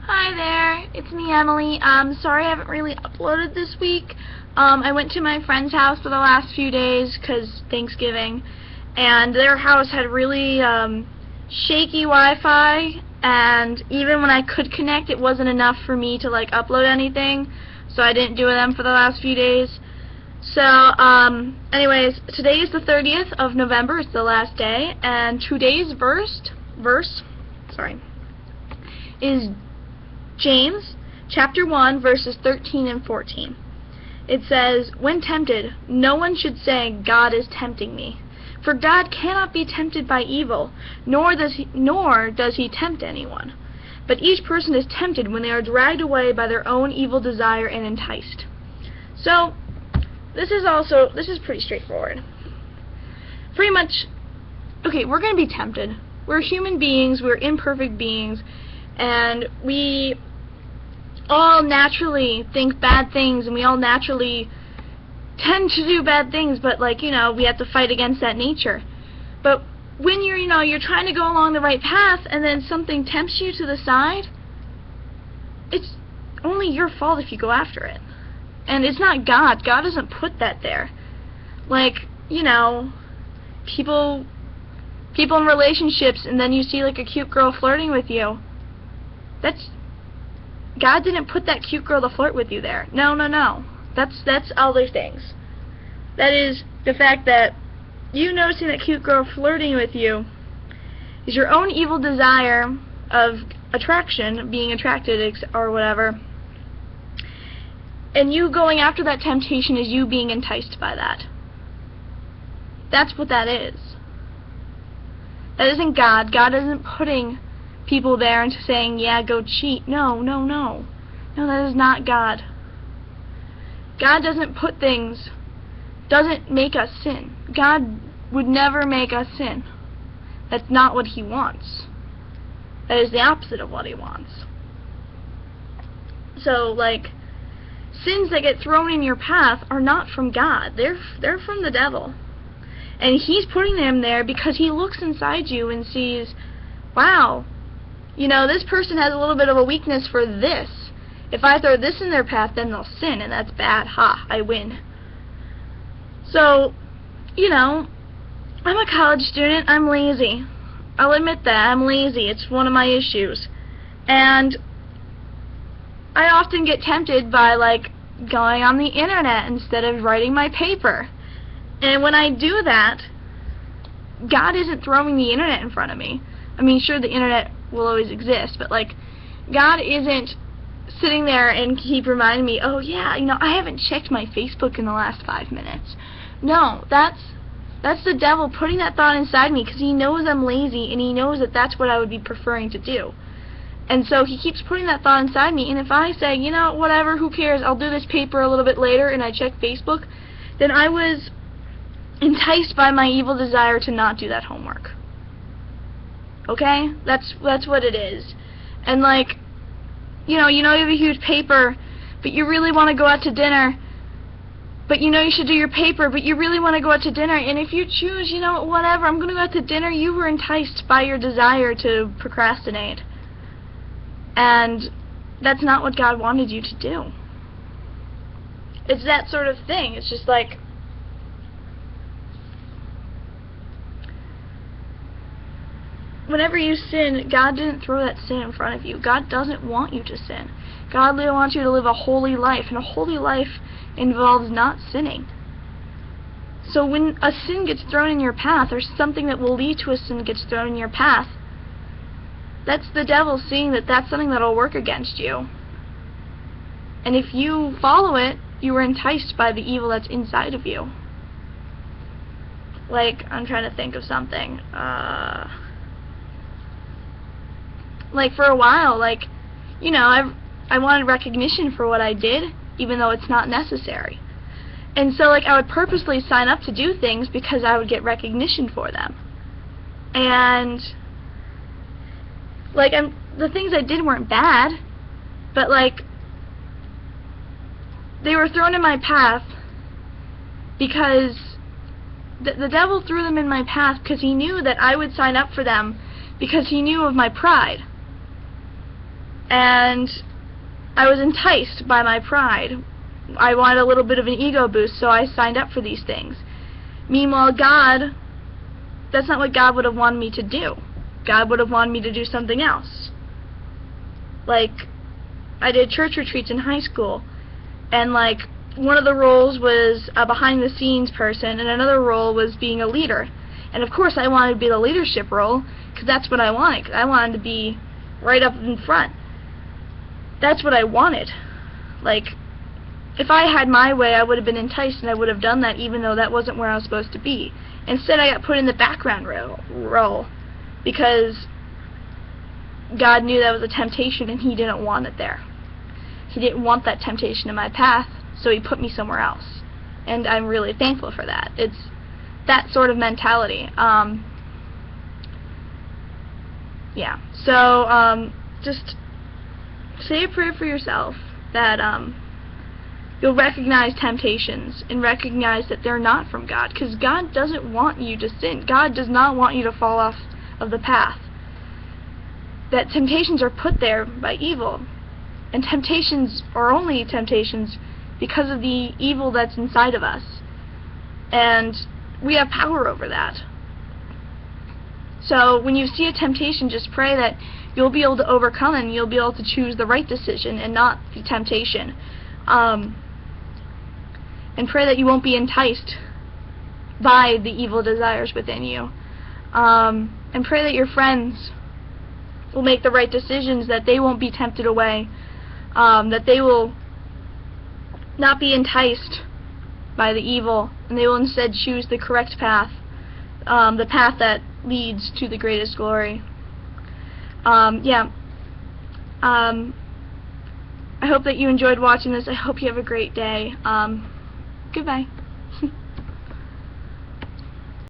Hi there, it's me, Emily. Sorry I haven't really uploaded this week. I went to my friend's house for the last few days 'cause Thanksgiving, and their house had really shaky Wi-Fi, and even when I could connect, it wasn't enough for me to like upload anything, so I didn't do them for the last few days. So, anyways, today is the 30th of November, it's the last day, and today's verse is James chapter 1 verses 13 and 14. It says, "When tempted, no one should say, 'God is tempting me.' For God cannot be tempted by evil, nor does he tempt anyone. But each person is tempted when they are dragged away by their own evil desire and enticed." So, this is pretty straightforward. Pretty much, okay, we're going to be tempted. We're human beings, we're imperfect beings, and we all naturally think bad things, and we all naturally tend to do bad things, but like, we have to fight against that nature. But when you're trying to go along the right path, and then something tempts you to the side, it's only your fault if you go after it. And it's not God. God doesn't put that there. Like, people in relationships, and then you see like a cute girl flirting with you. God didn't put that cute girl to flirt with you there. No. That's other things. That is the fact that you noticing that cute girl flirting with you is your own evil desire of attraction, being attracted or whatever. And you going after that temptation is you being enticed by that. That's what that is. That isn't God. God isn't putting people there and saying, yeah, go cheat. No. No, that is not God. God doesn't put things, doesn't make us sin. God would never make us sin. That's not what He wants. That is the opposite of what He wants. So, like, sins that get thrown in your path are not from God. They're from the devil. And he's putting them there because he looks inside you and sees, wow, this person has a little bit of a weakness for this. If I throw this in their path, then they'll sin, and that's bad. Ha, I win. So, I'm a college student. I'm lazy. I'll admit that. I'm lazy. It's one of my issues. And I often get tempted by, like, going on the internet instead of writing my paper. And when I do that, God isn't throwing the internet in front of me. I mean, sure, the internet will always exist, but, like, God isn't sitting there and keep reminding me, oh, yeah, I haven't checked my Facebook in the last 5 minutes. No, that's the devil putting that thought inside me because he knows I'm lazy, and he knows that that's what I would be preferring to do. And so he keeps putting that thought inside me, and if I say, whatever, who cares, I'll do this paper a little bit later, and I check Facebook, then I was enticed by my evil desire to not do that homework. Okay? That's what it is. And like, you have a huge paper, but you really want to go out to dinner, but you should do your paper, but you really want to go out to dinner, and if you choose, whatever, I'm going to go out to dinner, you were enticed by your desire to procrastinate. And that's not what God wanted you to do. It's that sort of thing. It's just like, whenever you sin, God didn't throw that sin in front of you. God doesn't want you to sin. God wants you to live a holy life, and a holy life involves not sinning. So when a sin gets thrown in your path, or something that will lead to a sin gets thrown in your path, that's the devil seeing that that's something that will work against you. And if you follow it, you are enticed by the evil that's inside of you. Like, I'm trying to think of something. Like, for a while, like, I wanted recognition for what I did, even though it's not necessary. And so, like, I would purposely sign up to do things because I would get recognition for them. And, like, the things I did weren't bad, but, like, they were thrown in my path because the devil threw them in my path because he knew that I would sign up for them because he knew of my pride. and I was enticed by my pride. I wanted a little bit of an ego boost, so I signed up for these things. Meanwhile, God, that's not what God would have wanted me to do. God would have wanted me to do something else. Like, I did church retreats in high school, and like, one of the roles was a behind-the-scenes person, and another role was being a leader. And of course, I wanted to be the leadership role, because that's what I wanted. 'Cause I wanted to be right up in front. That's what I wanted. Like, if I had my way, I would have been enticed, and I would have done that, even though that wasn't where I was supposed to be. Instead, I got put in the background role, because God knew that was a temptation, and He didn't want it there. He didn't want that temptation in my path, so He put me somewhere else. And I'm really thankful for that. It's that sort of mentality. Yeah. So, just say a prayer for yourself that you'll recognize temptations and recognize that they're not from God, because God doesn't want you to sin. God does not want you to fall off of the path. That temptations are put there by evil, and temptations are only temptations because of the evil that's inside of us, and we have power over that. So when you see a temptation, just pray that you'll be able to overcome it, and you'll be able to choose the right decision and not the temptation. And pray that you won't be enticed by the evil desires within you. And pray that your friends will make the right decisions, that they won't be tempted away, that they will not be enticed by the evil, and they will instead choose the correct path, the path that leads to the greatest glory. Yeah. I hope that you enjoyed watching this. I hope you have a great day. Goodbye.